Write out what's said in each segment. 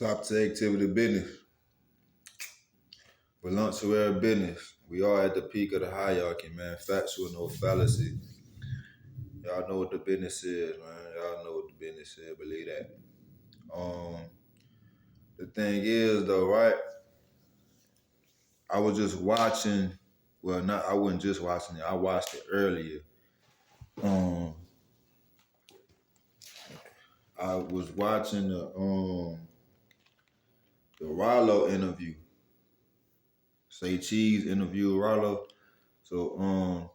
Top to activity business. Volunteer business. We are at the peak of the hierarchy, man. Factual, no fallacy. Y'all know what the business is, man. Y'all know what the business is. Believe that. The thing is, though, right? I was just watching. Well, not. I wasn't just watching it. I watched it earlier. I was watching the Ralo interview. Say Cheese interview Ralo. So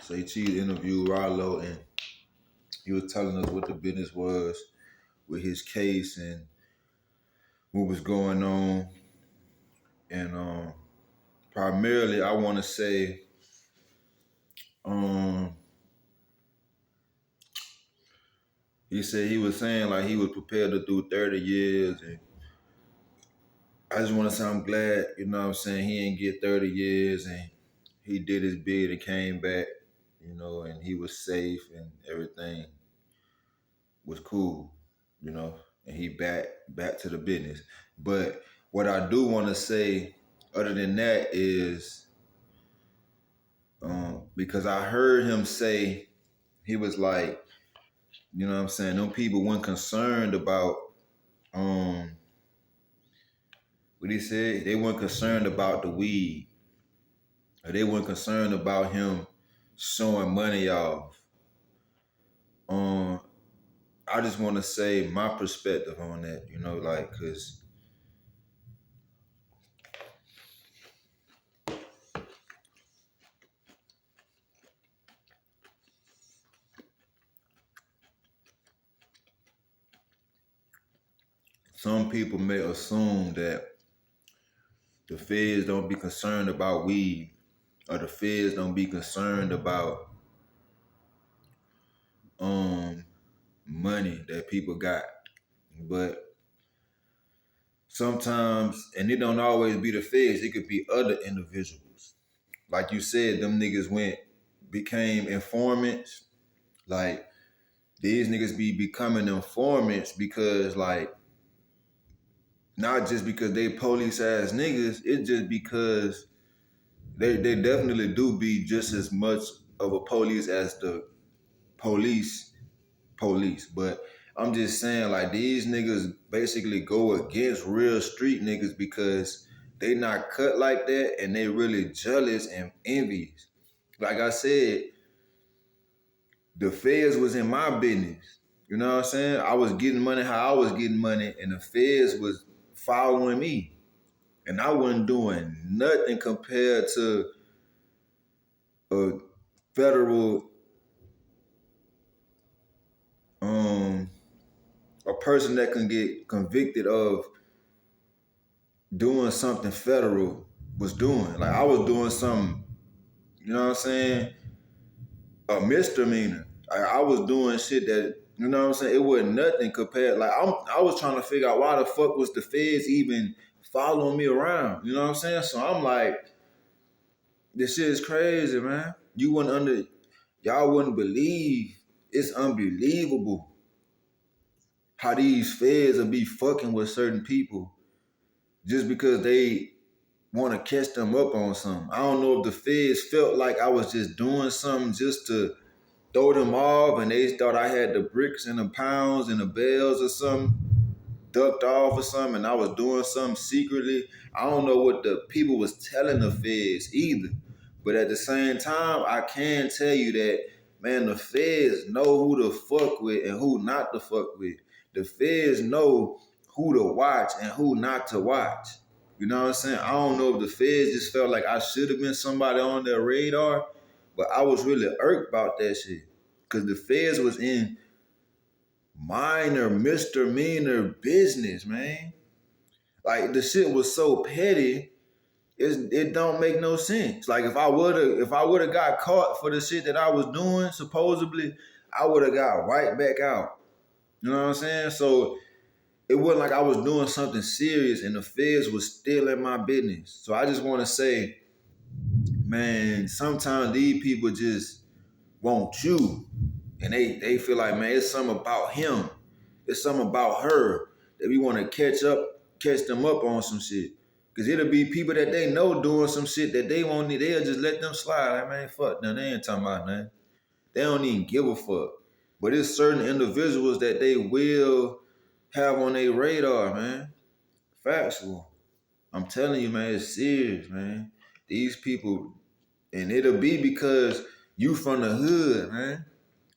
Say Cheese interviewed Ralo, and he was telling us what the business was with his case and what was going on. And primarily, I want to say, he said he was saying like he was prepared to do 30 years, and I just want to say I'm glad, you know what I'm saying, he didn't get 30 years, and he did his bid and came back, and he was safe and everything was cool, and he back to the business. But what I do want to say, other than that, is because I heard him say, he was like, you know what I'm saying, them people weren't concerned about what he said. They weren't concerned about the weed, or they weren't concerned about him showing money off. I just want to say my perspective on that, because some people may assume that the feds don't be concerned about weed, or the feds don't be concerned about money that people got. But sometimes, and it don't always be the feds, it could be other individuals. Like you said, them niggas became informants. Like, these niggas be becoming informants because, like, not just because they police ass niggas, it's just because they definitely do be just as much of a police as the police. But I'm just saying, like, these niggas basically go against real street niggas because they not cut like that, and they really jealous and envious. Like I said, the feds was in my business. You know what I'm saying? I was getting money how I was getting money, and the feds was following me. And I wasn't doing nothing compared to a federal, a person that can get convicted of doing something federal was doing. Like, I was doing something, you know what I'm saying, a misdemeanor. I was doing shit that, you know what I'm saying, it wasn't nothing compared. Like, I was trying to figure out why the fuck was the feds even following me around, you know what I'm saying? So I'm like, this shit is crazy, man. Y'all wouldn't believe, it's unbelievable how these feds will be fucking with certain people just because they want to catch them up on something. I don't know if the feds felt like I was just doing something just to throw them off, and they thought I had the bricks and the pounds and the bells or something, ducked off or something, and I was doing something secretly. I don't know what the people was telling the feds either. But at the same time, I can tell you that, man, the feds know who to fuck with and who not to fuck with. The feds know who to watch and who not to watch. You know what I'm saying? I don't know if the feds just felt like I should have been somebody on their radar, but I was really irked about that shit. Because the feds was in minor misdemeanor business, man. Like, the shit was so petty, it don't make no sense. Like, if I would've got caught for the shit that I was doing, supposedly, I would have got right back out. You know what I'm saying? So it wasn't like I was doing something serious and the feds was still in my business. So I just want to say, man, sometimes these people just want you. And they feel like, man, it's something about him. It's something about her that we want to catch them up on some shit. Cause it'll be people that they know doing some shit that they won't need. They'll just let them slide. Like, man, fuck them. They ain't talking about nothing. They don't even give a fuck. But it's certain individuals that they will have on their radar, man. Factual. I'm telling you, man, it's serious, man. These people, and it'll be because you from the hood, man.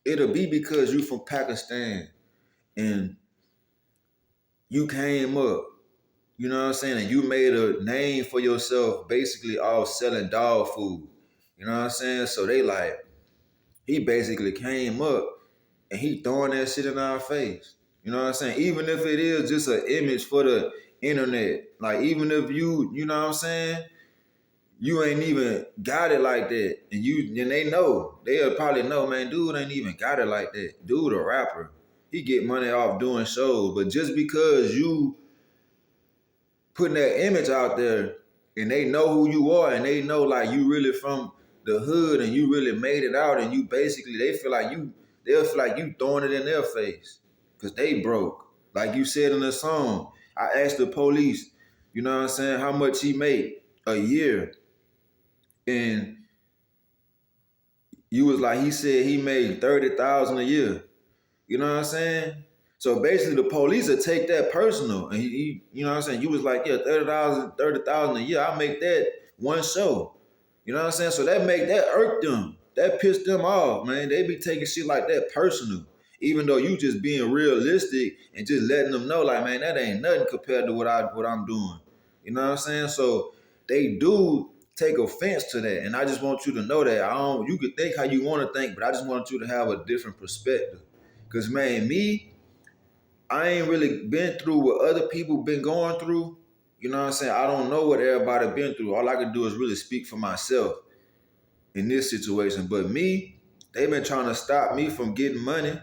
It'll be because you from Pakistan and you came up, you know what I'm saying? And you made a name for yourself basically off selling dog food. You know what I'm saying? So they like, he basically came up and he throwing that shit in our face. You know what I'm saying? Even if it is just an image for the internet. Like even if you know what I'm saying? You ain't even got it like that. And they know. They'll probably know, man, dude ain't even got it like that. Dude a rapper. He get money off doing shows. But just because you putting that image out there and they know who you are and they know like you really from the hood and you really made it out and you basically they'll feel like you throwing it in their face. Cause they broke. Like you said in the song, I asked the police, you know what I'm saying, how much he made a year. And you was like, he said he made 30,000 a year. You know what I'm saying? So basically the police will take that personal. And he you know what I'm saying? You was like, yeah, 30,000 a year. I'll make that one show. You know what I'm saying? So that irked them. That pissed them off, man. They be taking shit like that personal. Even though you just being realistic and just letting them know, like, man, that ain't nothing compared to what I'm doing. You know what I'm saying? So they do take offense to that. And I just want you to know that. You could think how you want to think, but I just want you to have a different perspective. Cause man, I ain't really been through what other people been going through. You know what I'm saying? I don't know what everybody been through. All I can do is really speak for myself in this situation. But they've been trying to stop me from getting money.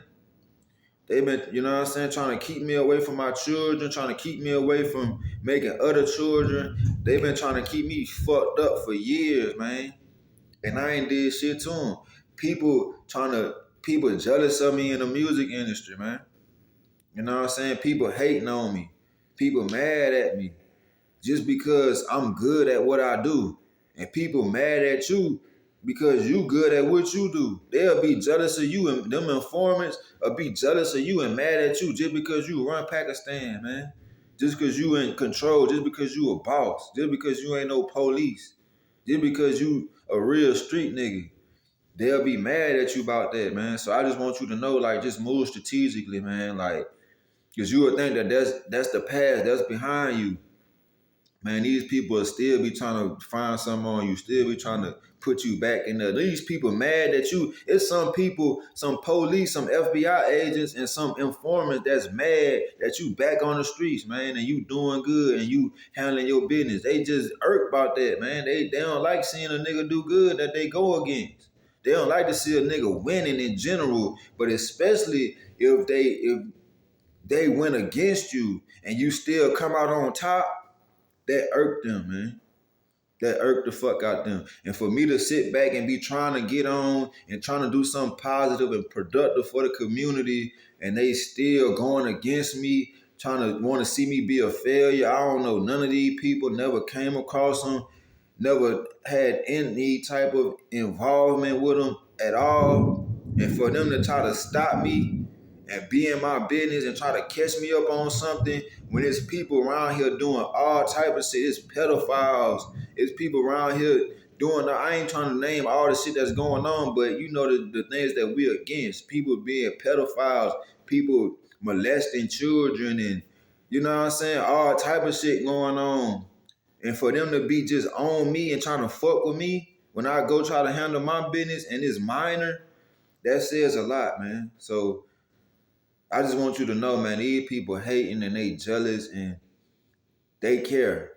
They've been, you know what I'm saying, trying to keep me away from my children, trying to keep me away from making other children. They've been trying to keep me fucked up for years, man. And I ain't did shit to them. People jealous of me in the music industry, man. You know what I'm saying? People hating on me. People mad at me just because I'm good at what I do. And people mad at you because you good at what you do. They'll be jealous of you and them informants will be jealous of you and mad at you just because you run Pakistan, man. Just because you in control, just because you a boss, just because you ain't no police, just because you a real street nigga. They'll be mad at you about that, man. So I just want you to know, like, just move strategically, man. Like, because you would think that that's the past, that's behind you. Man, these people will still be trying to find something on you, still be trying to put you back in there. These people mad at you. It's some people, some police, some FBI agents, and some informants that's mad that you back on the streets, man, and you doing good and you handling your business. They just irked about that, man. They don't like seeing a nigga do good that they go against. They don't like to see a nigga winning in general, but especially if they went against you and you still come out on top, that irked them, man. That irked the fuck out them. And for me to sit back and be trying to get on and trying to do something positive and productive for the community, and they still going against me, trying to want to see me be a failure. I don't know none of these people, never came across them, never had any type of involvement with them at all. And for them to try to stop me and be in my business and try to catch me up on something when it's people around here doing all type of shit. It's pedophiles. It's people around here doing, I ain't trying to name all the shit that's going on, but you know the things that we're against. People being pedophiles, people molesting children, and you know what I'm saying? All type of shit going on. And for them to be just on me and trying to fuck with me when I go try to handle my business and it's minor, that says a lot, man. So I just want you to know, man, these people hating and they jealous and they care.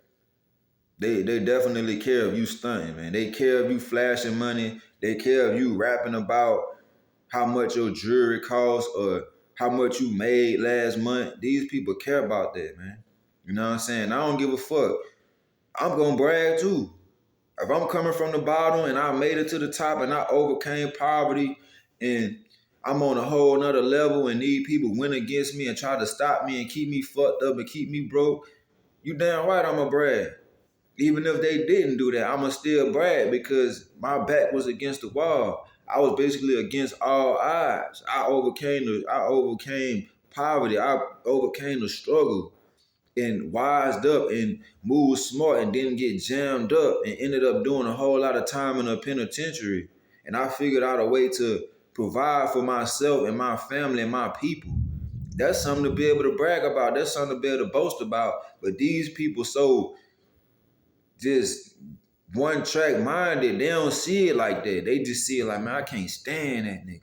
They definitely care if you stunting, man. They care if you flashing money. They care if you rapping about how much your jewelry costs or how much you made last month. These people care about that, man. You know what I'm saying? I don't give a fuck. I'm gonna brag too. If I'm coming from the bottom and I made it to the top and I overcame poverty and I'm on a whole nother level and these people went against me and try to stop me and keep me fucked up and keep me broke, you damn right I'ma brag. Even if they didn't do that, I'ma still brag because my back was against the wall. I was basically against all odds. I overcame poverty. I overcame the struggle and wised up and moved smart and didn't get jammed up and ended up doing a whole lot of time in a penitentiary. And I figured out a way to provide for myself and my family and my people. That's something to be able to brag about. That's something to be able to boast about. But these people so just one track minded, they don't see it like that. They just see it like, man, I can't stand that nigga.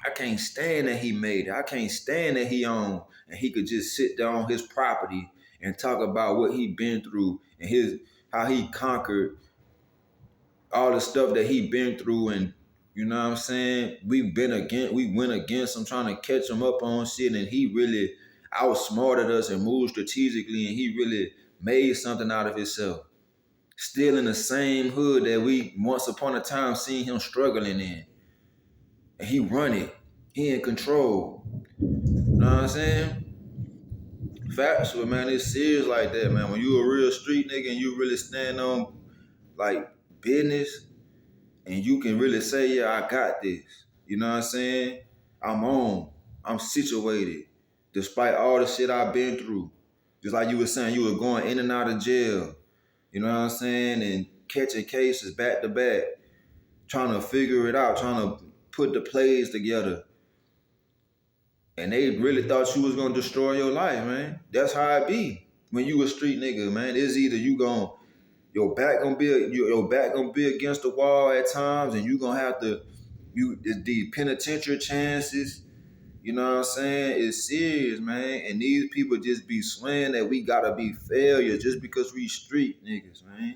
I can't stand that he made it. I can't stand that he owned and he could just sit there on his property and talk about what he been through and how he conquered all the stuff that he been through. And you know what I'm saying? We went against him trying to catch him up on shit, and he really outsmarted us and moved strategically, and he really made something out of himself. Still in the same hood that we once upon a time seen him struggling in. And he run it. He in control. You know what I'm saying? Factual, man. It's serious like that, man. When you a real street nigga and you really stand on like business and you can really say, yeah, I got this. You know what I'm saying? I'm on. I'm situated. Despite all the shit I've been through. Just like you were saying, you were going in and out of jail. You know what I'm saying? And catching cases back to back. Trying to figure it out. Trying to put the plays together. And they really thought you was gonna destroy your life, man. That's how it be when you a street nigga, man. It's either your back gonna be against the wall at times, and you gonna have to the penitentiary chances. You know what I'm saying? It's serious, man. And these people just be swearing that we gotta be failures just because we street niggas, man.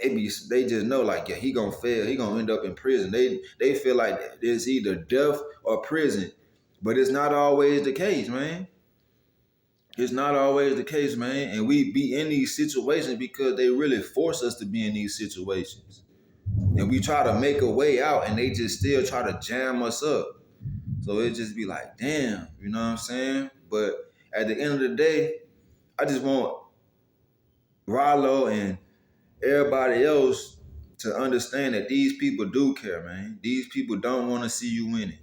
They just know like, yeah, he gonna fail. He gonna end up in prison. They feel like it's either death or prison. But it's not always the case, man. It's not always the case, man. And we be in these situations because they really force us to be in these situations. And we try to make a way out and they just still try to jam us up. So it just be like, damn, you know what I'm saying? But at the end of the day, I just want Ralo and everybody else to understand that these people do care, man. These people don't want to see you winning.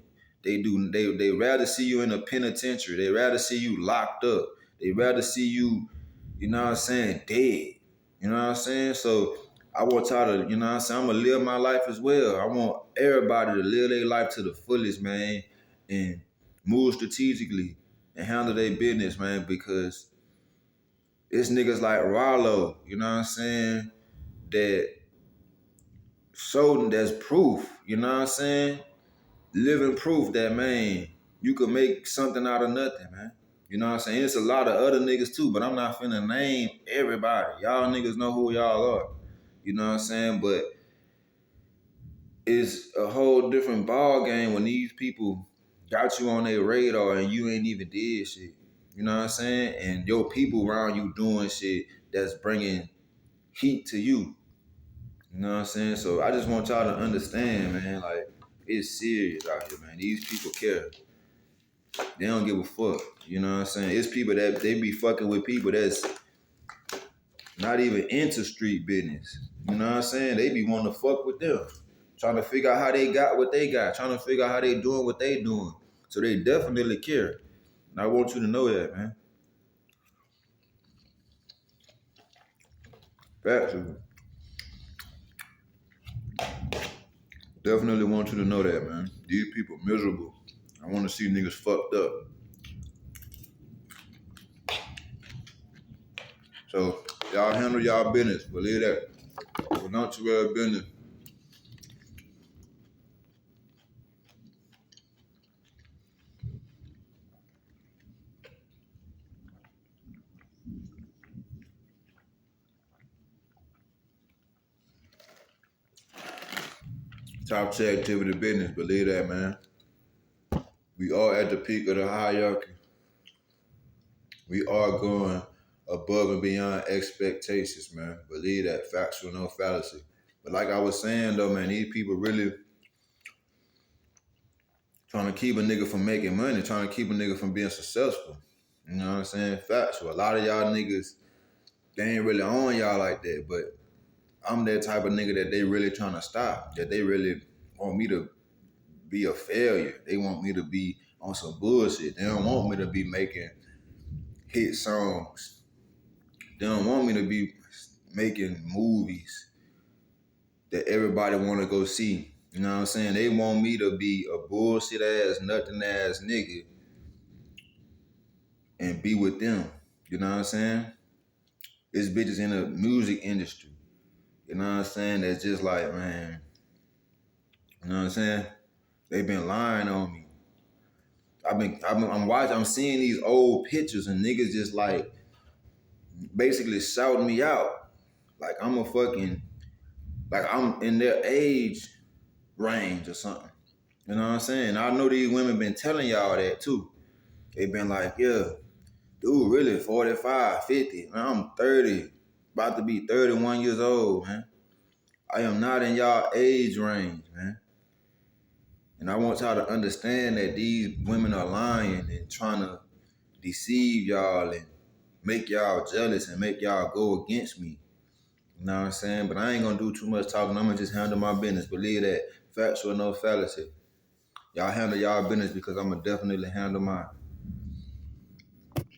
They do. They rather see you in a penitentiary. They rather see you locked up. They rather see you, you know what I'm saying, dead. You know what I'm saying? So I want y'all to, you know what I'm saying, I'm gonna live my life as well. I want everybody to live their life to the fullest, man, and move strategically and handle their business, man, because it's niggas like Ralo, you know what I'm saying, that showed there's proof, you know what I'm saying? Living proof that, man, you could make something out of nothing, man. You know what I'm saying? It's a lot of other niggas too, but I'm not finna name everybody. Y'all niggas know who y'all are. You know what I'm saying? But it's a whole different ball game when these people got you on their radar and you ain't even did shit. You know what I'm saying? And your people around you doing shit that's bringing heat to you. You know what I'm saying? So I just want y'all to understand, man, like, it's serious out here, man. These people care. They don't give a fuck. You know what I'm saying? It's people that they be fucking with people that's not even into street business. You know what I'm saying? They be wanting to fuck with them. Trying to figure out how they got what they got. Trying to figure out how they doing what they doing. So they definitely care. And I want you to know that, man. Facts. Definitely want you to know that, man. These people miserable. I want to see niggas fucked up. So y'all handle y'all business. Believe that. Well, not too well business. Top tier activity business. Believe that, man. We are at the peak of the hierarchy. We are going above and beyond expectations, man. Believe that. Factual, no fallacy. But like I was saying though, man, these people really trying to keep a nigga from making money, trying to keep a nigga from being successful. You know what I'm saying? Factual. A lot of y'all niggas, they ain't really on y'all like that, but I'm that type of nigga that they really trying to stop, that they really want me to be a failure. They want me to be on some bullshit. They don't want me to be making hit songs. They don't want me to be making movies that everybody want to go see. You know what I'm saying? They want me to be a bullshit ass, nothing ass nigga and be with them. You know what I'm saying? It's bitches in the music industry. You know what I'm saying? That's just like, man, you know what I'm saying? They been lying on me. I'm seeing these old pictures and niggas just like basically shouting me out. Like like I'm in their age range or something. You know what I'm saying? I know these women been telling y'all that too. They been like, yeah, dude, really 45, 50. Man, I'm 30, about to be 31 years old, man. I am not in y'all age range, man. And I want y'all to understand that these women are lying and trying to deceive y'all and make y'all jealous and make y'all go against me. You know what I'm saying? But I ain't gonna do too much talking. I'm gonna just handle my business. Believe that. Factual, no fallacy. Y'all handle y'all business because I'm gonna definitely handle mine.